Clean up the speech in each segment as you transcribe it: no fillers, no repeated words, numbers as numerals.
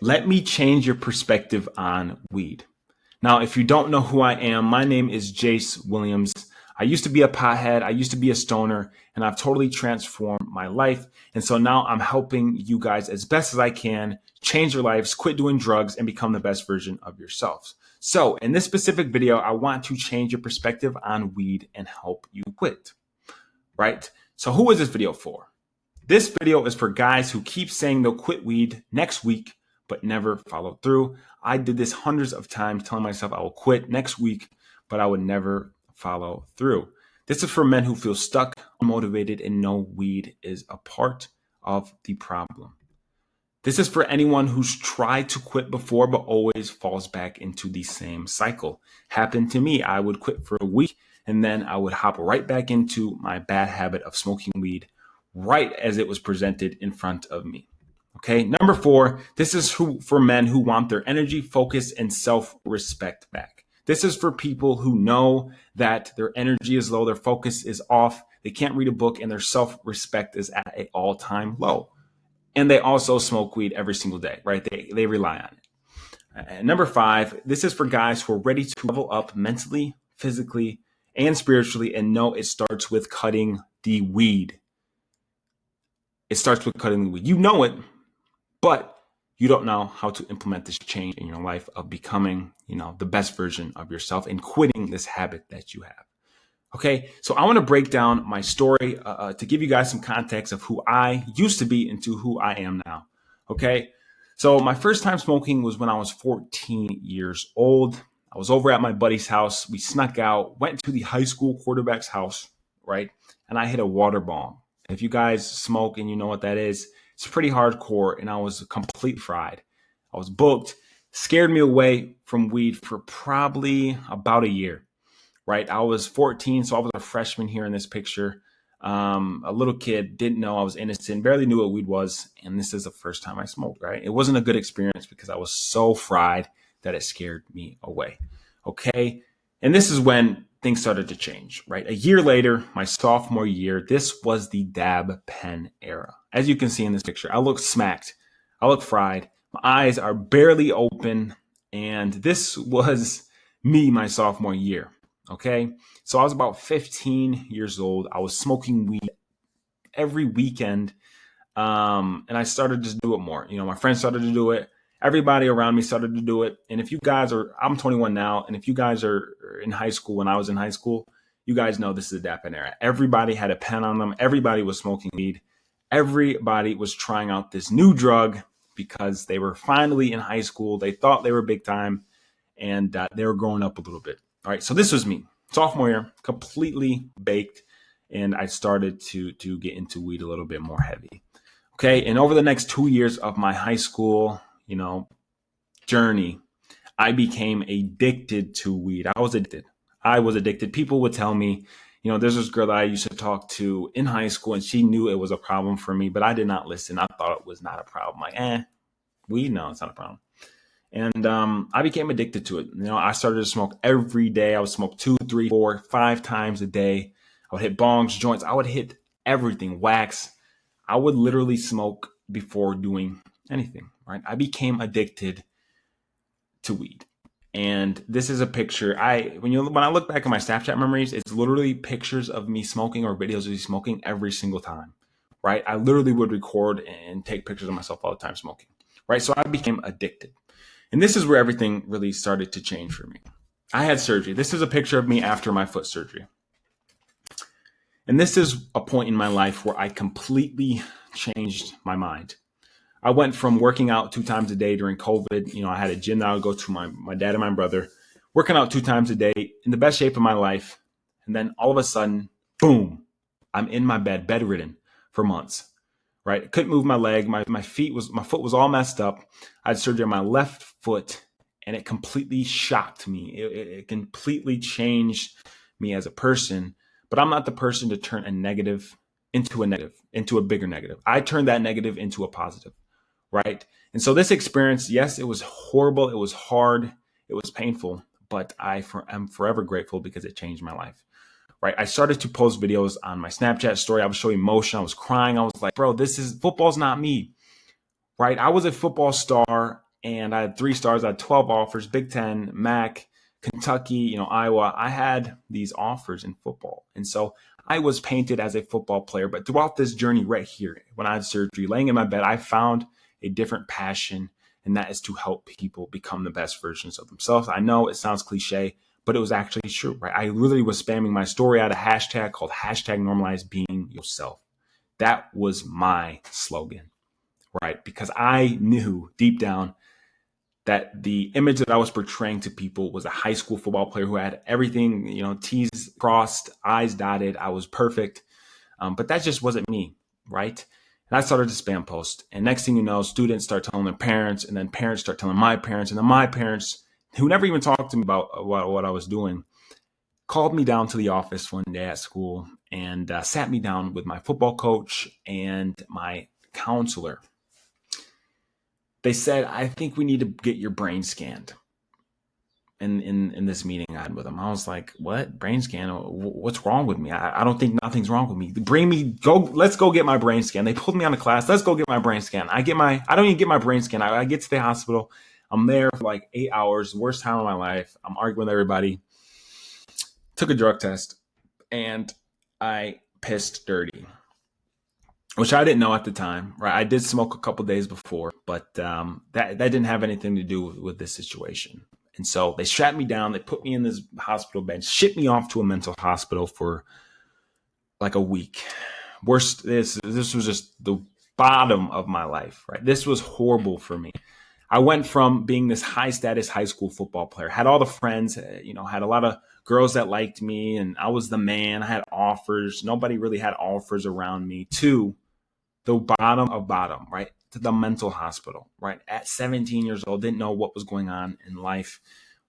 Let me change your perspective on weed. Now, if you don't know who I am, my name is Jace Williams. I used to be a pothead, I used to be a stoner, and I've totally transformed my life. And so now I'm helping you guys as best as I can change your lives, quit doing drugs, and become the best version of yourselves. So in this specific video, I want to change your perspective on weed and help you quit, right? So who is this video for? This video is for guys who keep saying they'll quit weed next week, but never follow through. I did this hundreds of times, telling myself I will quit next week, but I would never follow through. This is for men who feel stuck, unmotivated, and know weed is a part of the problem. This is for anyone who's tried to quit before, but always falls back into the same cycle. Happened to me. I would quit for a week, and then I would hop right back into my bad habit of smoking weed right as it was presented in front of me. Okay, number 4, this is for men who want their energy, focus, and self-respect back. This is for people who know that their energy is low, their focus is off, they can't read a book, and their self-respect is at an all-time low. And they also smoke weed every single day, right? They rely on it. And number 5, this is for guys who are ready to level up mentally, physically, and spiritually, and know it starts with cutting the weed. It starts with cutting the weed. You know it, but you don't know how to implement this change in your life of becoming, the best version of yourself and quitting this habit that you have. Okay, so I want to break down my story to give you guys some context of who I used to be into who I am now. Okay, so my first time smoking was when I was 14 years old. I was over at my buddy's house. We snuck out, went to the high school quarterback's house, right? And I hit a water bomb. If you guys smoke and you know what that is, it's pretty hardcore, and I was completely fried. I was booked, scared me away from weed for probably about a year. Right. I was 14, so I was a freshman here in this picture. A little kid, didn't know I was innocent, barely knew what weed was. And this is the first time I smoked, right? It wasn't a good experience because I was so fried that it scared me away. Okay. And this is when things started to change, right? A year later, my sophomore year, this was the dab pen era. As you can see in this picture, I look smacked. I look fried. My eyes are barely open. And this was me my sophomore year. Okay, so I was about 15 years old. I was smoking weed every weekend, and I started to do it more. My friends started to do it. Everybody around me started to do it. And if you guys I'm 21 now, and if you guys are in high school, when I was in high school, you guys know this is the dab pen era. Everybody had a pen on them. Everybody was smoking weed. Everybody was trying out this new drug because they were finally in high school. They thought they were big time, and they were growing up a little bit. All right, so this was me, sophomore year, completely baked, and I started to get into weed a little bit more heavy. Okay, and over the next 2 years of my high school, journey, I became addicted to weed. I was addicted. People would tell me, there's this girl that I used to talk to in high school, and she knew it was a problem for me, but I did not listen. I thought it was not a problem. Like, weed, no, it's not a problem. And I became addicted to it. I started to smoke every day. I would smoke 2, 3, 4, 5 times a day. I would hit bongs, joints. I would hit everything, wax. I would literally smoke before doing anything, right? I became addicted to weed. And this is a picture. When I look back at my Snapchat memories, it's literally pictures of me smoking or videos of me smoking every single time, right? I literally would record and take pictures of myself all the time smoking, right? So I became addicted. And this is where everything really started to change for me. I had surgery. This is a picture of me after my foot surgery. And this is a point in my life where I completely changed my mind. I went from working out 2 times a day during COVID. I had a gym that I would go to, my dad and my brother, working out 2 times a day in the best shape of my life. And then all of a sudden, boom, I'm in my bed, bedridden for months. Right, I couldn't move my leg. My foot was all messed up. I had surgery on my left foot, and it completely shocked me. It completely changed me as a person. But I'm not the person to turn a negative into a bigger negative. I turned that negative into a positive, right? And so this experience, yes, it was horrible. It was hard. It was painful. But I'm forever grateful because it changed my life. Right, I started to post videos on my Snapchat story. I was showing emotion. I was crying. I was like, bro, football's not me. Right, I was a football star and I had 3 stars. I had 12 offers, Big Ten, MAC, Kentucky, Iowa. I had these offers in football. And so I was painted as a football player. But throughout this journey right here, when I had surgery, laying in my bed, I found a different passion, and that is to help people become the best versions of themselves. I know it sounds cliche, but it was actually true, right? I literally was spamming my story at a hashtag called #normalize being yourself. That was my slogan, right? Because I knew deep down that the image that I was portraying to people was a high school football player who had everything, T's crossed, I's dotted. I was perfect. But that just wasn't me, right? And I started to spam post. And next thing you know, students start telling their parents, and then parents start telling my parents, and then my parents, who never even talked to me about what I was doing, called me down to the office one day at school and sat me down with my football coach and my counselor. They said, I think we need to get your brain scanned. In this meeting I had with them, I was like, what? Brain scan? What's wrong with me? I don't think nothing's wrong with me. Let's go get my brain scan. They pulled me on a class. Let's go get my brain scan. I don't even get my brain scan. I get to the hospital. I'm there for like 8 hours, worst time of my life. I'm arguing with everybody. Took a drug test, and I pissed dirty, which I didn't know at the time, right? I did smoke a couple days before, but that didn't have anything to do with this situation. And so they strapped me down. They put me in this hospital bed, shipped me off to a mental hospital for like a week. Worst, this was just the bottom of my life, right? This was horrible for me. I went from being this high status high school football player, had all the friends, had a lot of girls that liked me, and I was the man. I had offers. Nobody really had offers around me, to the bottom of bottom, right? To the mental hospital, right? At 17 years old, didn't know what was going on in life,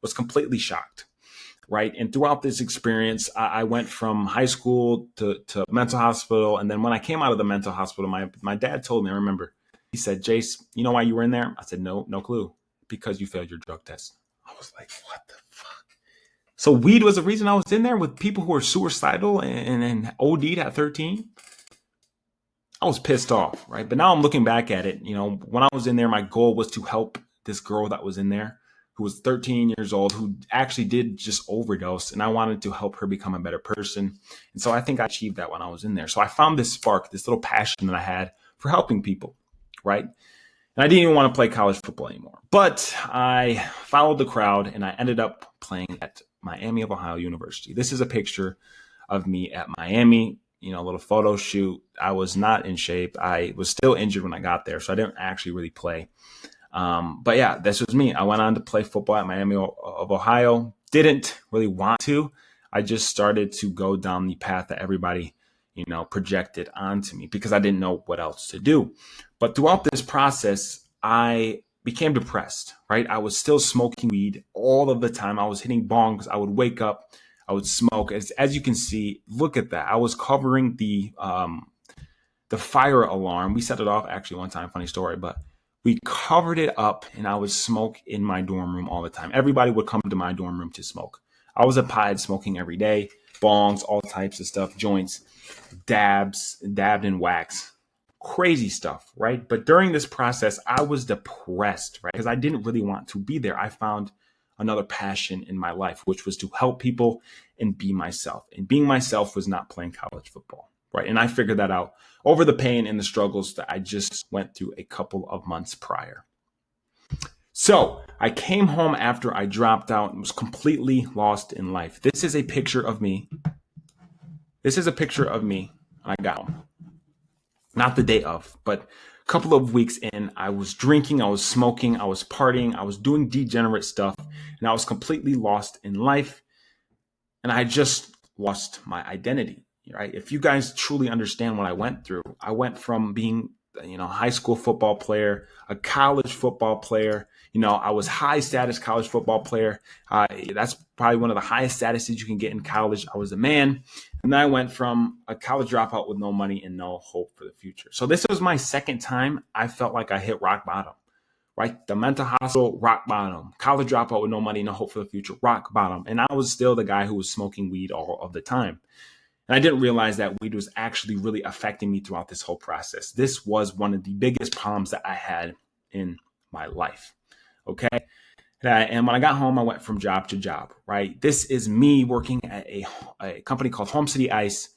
was completely shocked, right? And throughout this experience, I went from high school to mental hospital. And then when I came out of the mental hospital, my dad told me, I remember, he said, Jace, you know why you were in there? I said, no clue. Because you failed your drug test. I was like, what the fuck? So weed was the reason I was in there with people who were suicidal and OD'd at 13? I was pissed off, right? But now I'm looking back at it. When I was in there, my goal was to help this girl that was in there who was 13 years old, who actually did just overdose. And I wanted to help her become a better person. And so I think I achieved that when I was in there. So I found this spark, this little passion that I had for helping people, right? And I didn't even want to play college football anymore. But I followed the crowd, and I ended up playing at Miami of Ohio University. This is a picture of me at Miami. A little photo shoot. I was not in shape. I was still injured when I got there, so I didn't actually really play. But yeah, this was me. I went on to play football at Miami of Ohio. Didn't really want to. I just started to go down the path that everybody, projected onto me, because I didn't know what else to do. But throughout this process, I became depressed, right? I was still smoking weed all of the time. I was hitting bongs. I would wake up, I would smoke. As you can see, look at that. I was covering the fire alarm. We set it off actually one time, funny story, but we covered it up, and I would smoke in my dorm room all the time. Everybody would come to my dorm room to smoke. I was a pothead, smoking every day, bongs, all types of stuff, joints, dabbed in wax, crazy stuff, right? But during this process, I was depressed, right? Because I didn't really want to be there. I found another passion in my life, which was to help people and be myself. And being myself was not playing college football, right? And I figured that out over the pain and the struggles that I just went through a couple of months prior. So I came home after I dropped out and was completely lost in life. This is a picture of me. I got home. Not the day of, but a couple of weeks in, I was drinking, I was smoking, I was partying, I was doing degenerate stuff, and I was completely lost in life. And I just lost my identity, right? If you guys truly understand what I went through, I went from being, high school football player, a college football player. I was high status college football player. That's probably one of the highest statuses you can get in college. I was a man. And then I went from a college dropout with no money and no hope for the future. So this was my second time I felt like I hit rock bottom, right? The mental hospital, rock bottom. College dropout with no money, no hope for the future, rock bottom. And I was still the guy who was smoking weed all of the time. And I didn't realize that weed was actually really affecting me throughout this whole process. This was one of the biggest problems that I had in my life. Okay. And when I got home, I went from job to job, right? This is me working at a company called Home City Ice.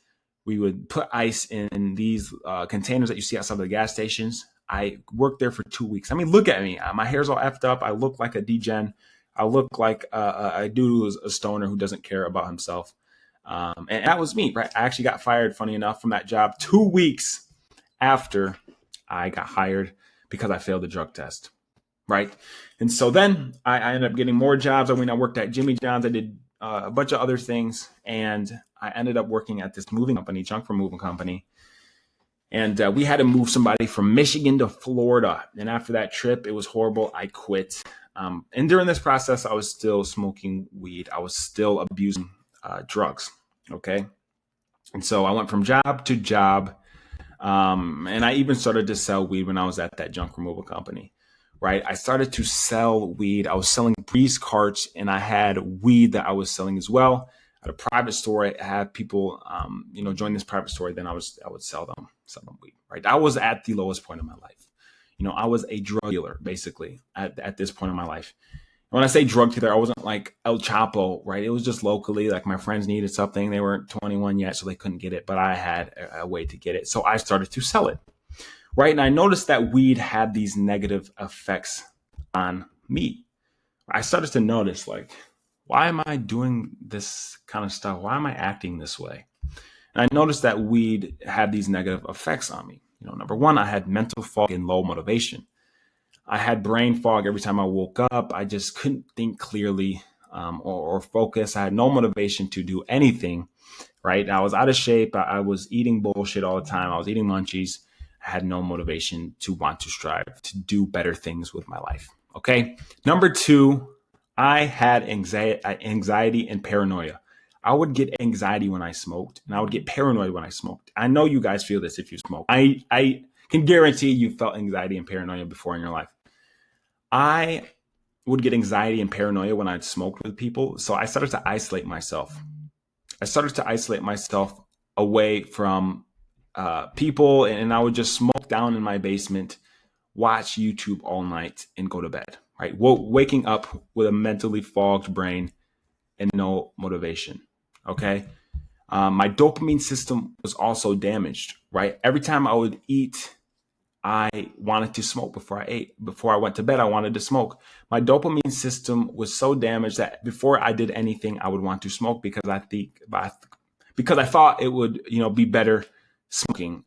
We would put ice in these containers that you see outside of the gas stations. I worked there for 2 weeks. I mean, look at me. My hair's all effed up. I look like a degen. I look like a dude who's a stoner who doesn't care about himself. And that was me, right? I actually got fired, funny enough, from that job 2 weeks after I got hired because I failed the drug test, right? And so then I ended up getting more jobs. I worked at Jimmy John's. I did a bunch of other things, and I ended up working at this moving company, Junk Removal Company. And we had to move somebody from Michigan to Florida. And after that trip, it was horrible. I quit. And during this process, I was still smoking weed. I was still abusing drugs. Okay. And so I went from job to job. And I even started to sell weed when I was at that junk removal company, right? I started to sell weed. I was selling Breeze carts, and I had weed that I was selling as well. At a private store, I had people, join this private store. Then I would sell them weed, right? I was at the lowest point of my life. I was a drug dealer basically at this point in my life. When I say drug dealer, I wasn't like El Chapo, right? It was just locally, like my friends needed something. They weren't 21 yet, so they couldn't get it, but I had a way to get it. So I started to sell it, right? And I noticed that weed had these negative effects on me. I started to notice, like, why am I doing this kind of stuff? Why am I acting this way? And I noticed that weed had these negative effects on me. Number one, I had mental fog and low motivation. I had brain fog every time I woke up. I just couldn't think clearly or focus. I had no motivation to do anything, right? I was out of shape. I was eating bullshit all the time. I was eating munchies. I had no motivation to want to strive to do better things with my life. Okay. Number two, I had anxiety and paranoia. I would get anxiety when I smoked, and I would get paranoid when I smoked. I know you guys feel this if you smoke. I can guarantee you felt anxiety and paranoia before in your life. I would get anxiety and paranoia when I'd smoked with people. So I started to isolate myself. Away from people, and I would just smoke down in my basement, watch YouTube all night, and go to bed, right? Waking up with a mentally fogged brain and no motivation, okay? My dopamine system was also damaged, right? Every time I would eat, I wanted to smoke before I ate. Before I went to bed, I wanted to smoke. My dopamine system was so damaged that before I did anything, I would want to smoke because I thought it would, be better smoking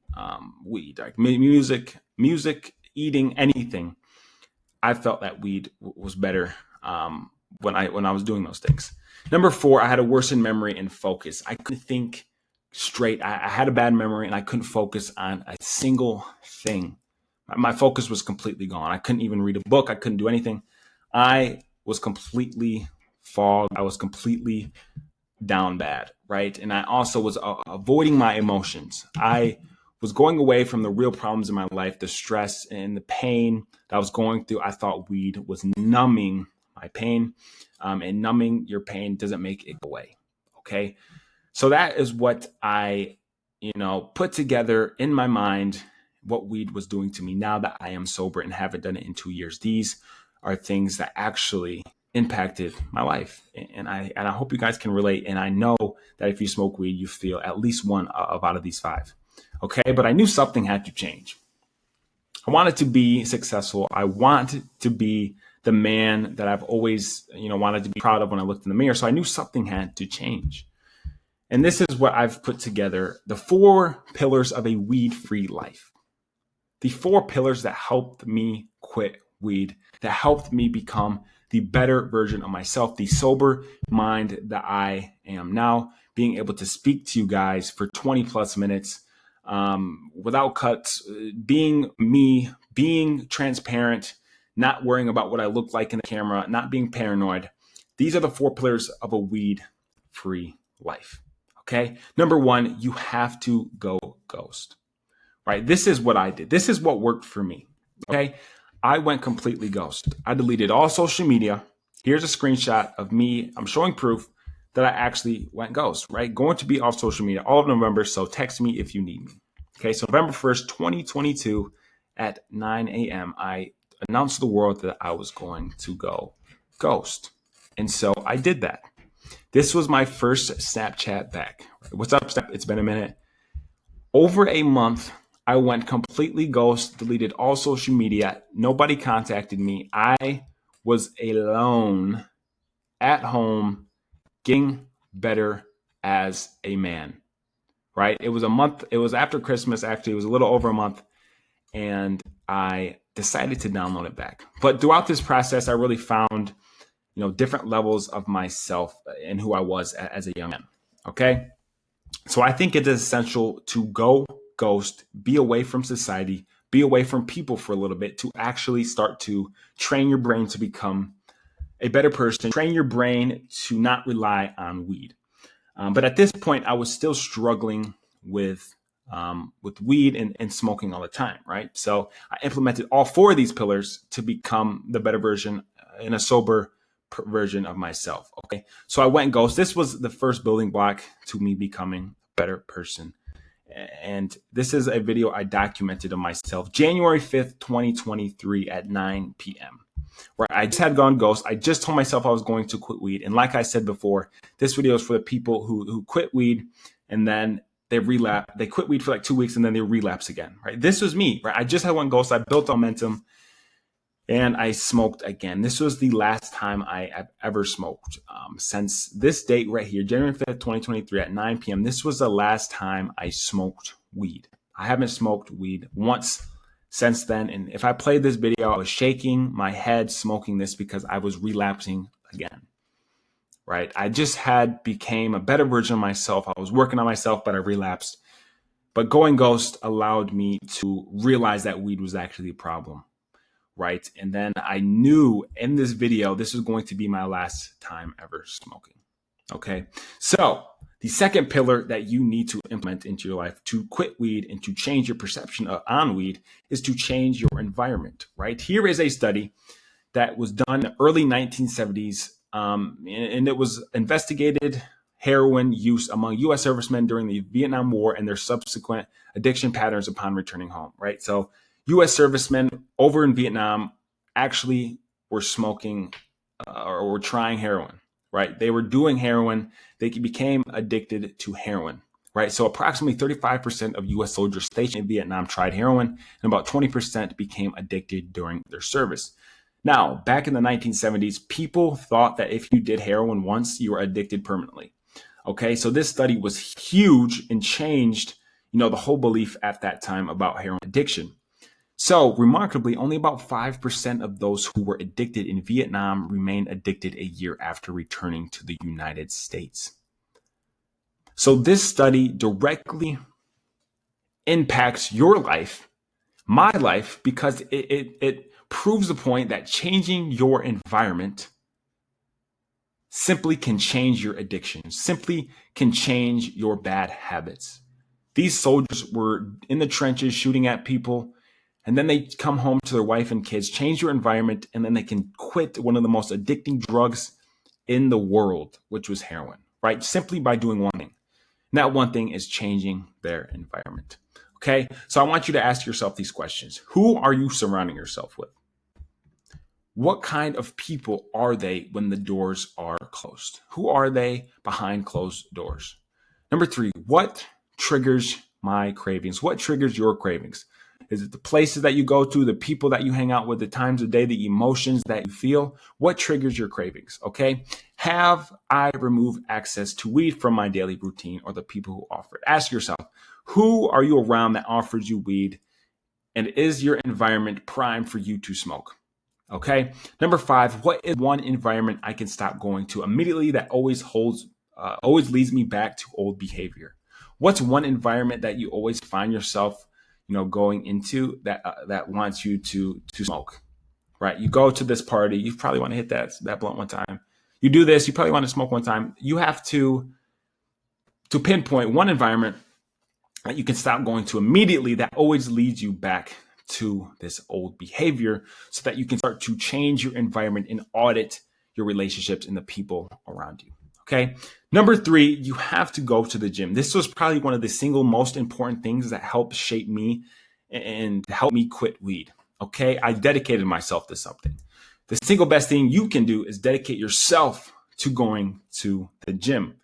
weed, like music, eating, anything. I felt that weed was better when I was doing those things. Number four, I had a worsened memory and focus. I couldn't think straight. I had a bad memory and I couldn't focus on a single thing. My focus was completely gone. I couldn't even read a book. I couldn't do anything. I was completely fogged. I was completely down bad, right? And I also was avoiding my emotions. I was going away from the real problems in my life, the stress and the pain that I was going through. I thought weed was numbing my pain, and numbing your pain doesn't make it go away. Okay. So that is what I, put together in my mind, what weed was doing to me now that I am sober and haven't done it in 2 years. These are things that actually impacted my life. And I hope you guys can relate. And I know that if you smoke weed, you feel at least one out of these five. Okay. But I knew something had to change. I wanted to be successful. I wanted to be the man that I've always, wanted to be proud of when I looked in the mirror. So I knew something had to change. And this is what I've put together: the 4 pillars of a weed-free life. The 4 pillars that helped me quit weed, that helped me become the better version of myself, the sober mind that I am now, being able to speak to you guys for 20 plus minutes without cuts, being me, being transparent, not worrying about what I look like in the camera, not being paranoid. These are the 4 pillars of a weed-free life. Okay. Number 1, you have to go ghost, right? This is what I did. This is what worked for me. Okay. I went completely ghost. I deleted all social media. Here's a screenshot of me. I'm showing proof that I actually went ghost, right? Going to be off social media all of November. So text me if you need me. Okay. So November 1st, 2022 at 9 a.m. I announce to the world that I was going to go ghost. And so I did that. This was my first Snapchat back. What's up, Snap? It's been a minute. Over a month, I went completely ghost, deleted all social media. Nobody contacted me. I was alone at home, getting better as a man, right? It was a month. It was after Christmas, actually. It was a little over a month. And I decided to download it back. But throughout this process, I really found, different levels of myself and who I was as a young man. Okay. So I think it is essential to go ghost, be away from society, be away from people for a little bit to actually start to train your brain to become a better person, train your brain to not rely on weed. But at this point, I was still struggling with weed and smoking all the time, right? So I implemented all 4 of these pillars to become the better version and a sober version of myself. Okay. So I went ghost. This was the first building block to me becoming a better person. And this is a video I documented of myself, January 5th, 2023 at 9 p.m. where I just had gone ghost. I just told myself I was going to quit weed. And like I said before, this video is for the people who quit weed and then they relapse. They quit weed for like 2 weeks and then they relapse again, right? This was me, right? I just had one ghost. I built momentum and I smoked again. This was the last time I have ever smoked. Since this date right here, January 5th, 2023 at 9 p.m., this was the last time I smoked weed. I haven't smoked weed once since then. And if I played this video, I was shaking my head smoking this because I was relapsing again, right? I just became a better version of myself. I was working on myself, but I relapsed. But going ghost allowed me to realize that weed was actually a problem, right? And then I knew in this video, this was going to be my last time ever smoking. Okay. So the second pillar that you need to implement into your life to quit weed and to change your perception on weed is to change your environment, right? Here is a study that was done in the early 1970s, and it was investigated heroin use among U.S. servicemen during the Vietnam War and their subsequent addiction patterns upon returning home, right? So U.S. servicemen over in Vietnam actually were smoking or were trying heroin, right? They were doing heroin. They became addicted to heroin, right? So approximately 35% of U.S. soldiers stationed in Vietnam tried heroin, and about 20% became addicted during their service. Now, back in the 1970s, people thought that if you did heroin once, you were addicted permanently. Okay, so this study was huge and changed, the whole belief at that time about heroin addiction. So remarkably, only about 5% of those who were addicted in Vietnam remained addicted a year after returning to the United States. So this study directly impacts your life, my life, because it proves the point that changing your environment simply can change your addiction, simply can change your bad habits. These soldiers were in the trenches shooting at people, and then they come home to their wife and kids, change your environment, and then they can quit one of the most addicting drugs in the world, which was heroin, right? Simply by doing one thing. And that one thing is changing their environment. Okay, so I want you to ask yourself these questions. Who are you surrounding yourself with? What kind of people are they when the doors are closed? Who are they behind closed doors? Number 3, what triggers my cravings? What triggers your cravings? Is it the places that you go to, the people that you hang out with, the times of day, the emotions that you feel? What triggers your cravings? Okay. Have I removed access to weed from my daily routine or the people who offer it? Ask yourself, who are you around that offers you weed? And is your environment primed for you to smoke? Okay. Number 5, what is one environment I can stop going to immediately that always leads me back to old behavior? What's one environment that you always find yourself going into that wants you to smoke, right? You go to this party, you probably want to hit that blunt one time. You do this, you probably want to smoke one time. You have to pinpoint one environment that you can stop going to immediately that always leads you back to this old behavior so that you can start to change your environment and audit your relationships and the people around you. Okay. Number 3, you have to go to the gym. This was probably one of the single most important things that helped shape me and help me quit weed. Okay. I dedicated myself to something. The single best thing you can do is dedicate yourself to going to the gym,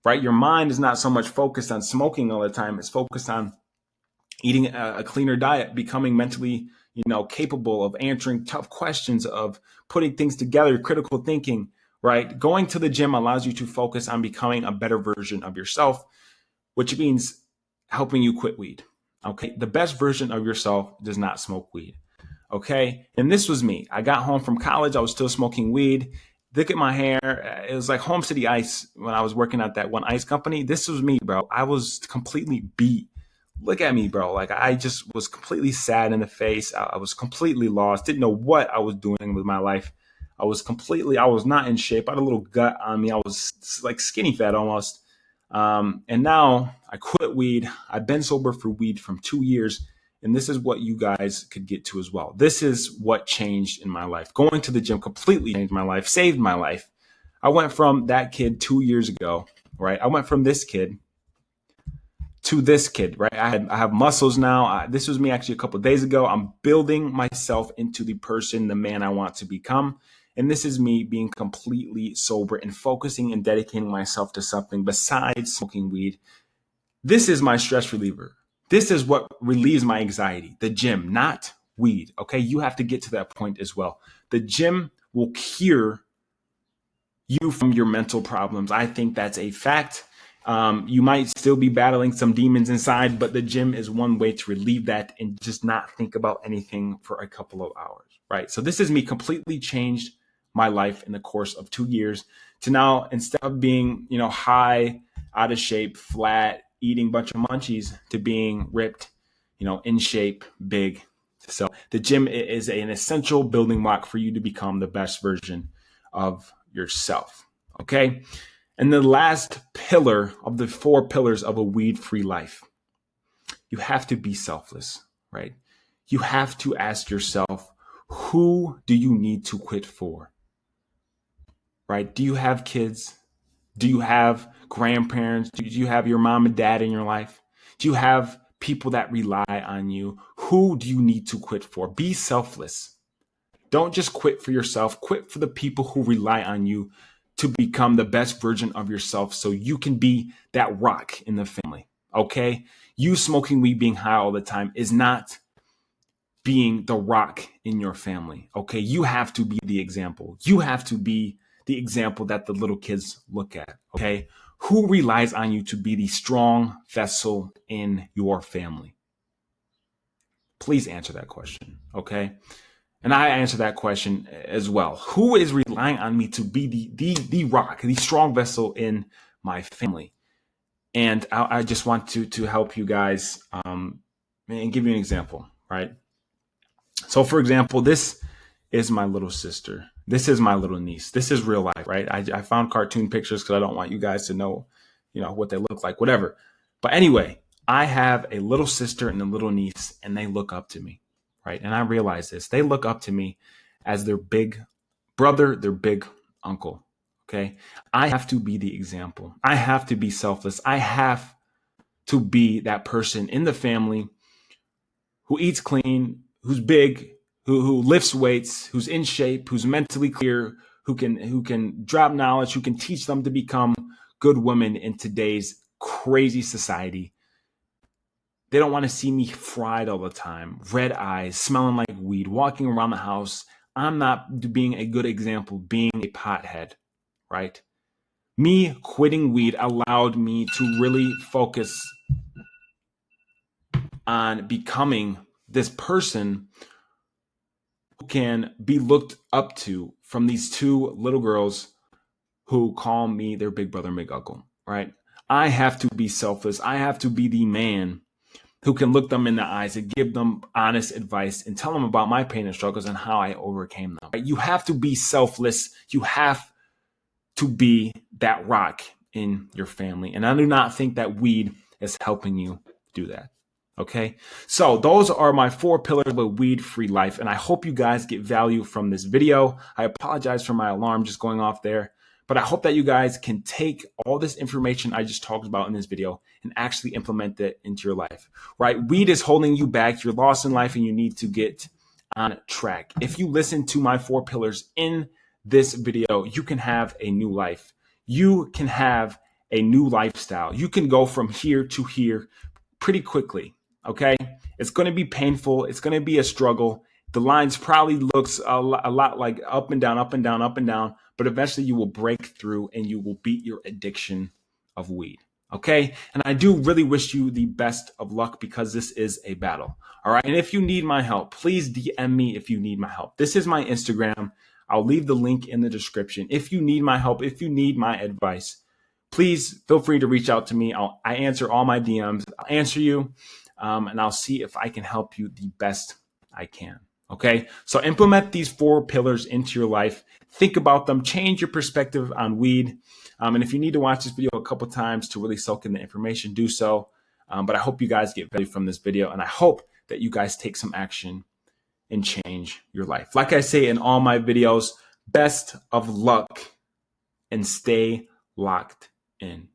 right? Your mind is not so much focused on smoking all the time. It's focused on eating a cleaner diet, becoming mentally, capable of answering tough questions, of putting things together, critical thinking, right? Going to the gym allows you to focus on becoming a better version of yourself, which means helping you quit weed. Okay. The best version of yourself does not smoke weed. Okay. And this was me. I got home from college. I was still smoking weed. Look at my hair. It was like Home City Ice when I was working at that one ice company. This was me, bro. I was completely beat. Look at me, bro. Like I just was completely sad in the face. I was completely lost. Didn't know what I was doing with my life. I was not in shape. I had a little gut on me. I was like skinny fat almost. And now I quit weed. I've been sober for weed from 2 years. And this is what you guys could get to as well. This is what changed in my life. Going to the gym completely changed my life, saved my life. I went from that kid 2 years ago, right? I went from this kid to this kid, right? I have muscles now. This was me actually a couple of days ago. I'm building myself into the person, the man I want to become. And this is me being completely sober and focusing and dedicating myself to something besides smoking weed. This is my stress reliever. This is what relieves my anxiety, the gym, not weed. Okay. You have to get to that point as well. The gym will cure you from your mental problems. I think that's a fact. You might still be battling some demons inside, but the gym is one way to relieve that and just not think about anything for a couple of hours, right? So this is me completely changed my life in the course of 2 years to now, instead of being, high, out of shape, flat, eating a bunch of munchies, to being ripped, in shape, big. So the gym is an essential building block for you to become the best version of yourself. Okay. And the last pillar of the 4 pillars of a weed-free life, you have to be selfless, right? You have to ask yourself, who do you need to quit for? Right? Do you have kids? Do you have grandparents? Do you have your mom and dad in your life? Do you have people that rely on you? Who do you need to quit for? Be selfless. Don't just quit for yourself. Quit for the people who rely on you to become the best version of yourself so you can be that rock in the family. Okay? You smoking weed, being high all the time is not being the rock in your family. Okay? You have to be the example. You have to be the example that the little kids look at. Okay? Who relies on you to be the strong vessel in your family? Please answer that question. Okay? And I answer that question as well. Who is relying on me to be the rock, the strong vessel in my family? And I just want to help you guys and give you an example, right? So, for example, this is my little sister. This is my little niece. This is real life, right? I found cartoon pictures because I don't want you guys to know, what they look like, whatever. But anyway, I have a little sister and a little niece, and they look up to me. Right. And I realize this. They look up to me as their big brother, their big uncle. Okay. I have to be the example. I have to be selfless. I have to be that person in the family who eats clean, who's big, who lifts weights, who's in shape, who's mentally clear, who can drop knowledge, who can teach them to become good women in today's crazy society. They don't want to see me fried all the time, red eyes, smelling like weed, walking around the house. I'm not being a good example, being a pothead, right? Me quitting weed allowed me to really focus on becoming this person who can be looked up to from these 2 little girls who call me their big brother, big uncle, right? I have to be selfless. I have to be the man who can look them in the eyes and give them honest advice and tell them about my pain and struggles and how I overcame them. You have to be selfless. You have to be that rock in your family. And I do not think that weed is helping you do that. Okay. So those are my 4 pillars of a weed-free life. And I hope you guys get value from this video. I apologize for my alarm just going off there. But I hope that you guys can take all this information I just talked about in this video and actually implement it into your life, right? Weed is holding you back. You're lost in life and you need to get on track. If you listen to my 4 pillars in this video, you can have a new life. You can have a new lifestyle. You can go from here to here pretty quickly. Okay. It's going to be painful. It's going to be a struggle. The lines probably looks a lot like up and down, up and down, up and down, but eventually you will break through and you will beat your addiction of weed. Okay. And I do really wish you the best of luck because this is a battle. All right. And if you need my help, please DM me if you need my help. This is my Instagram. I'll leave the link in the description. If you need my help, if you need my advice, please feel free to reach out to me. I answer all my DMs. I'll answer you, and I'll see if I can help you the best I can. Okay, so implement these 4 pillars into your life. Think about them. Change your perspective on weed. And if you need to watch this video a couple times to really soak in the information, do so. But I hope you guys get value from this video, and I hope that you guys take some action and change your life. Like I say in all my videos, best of luck and stay locked in.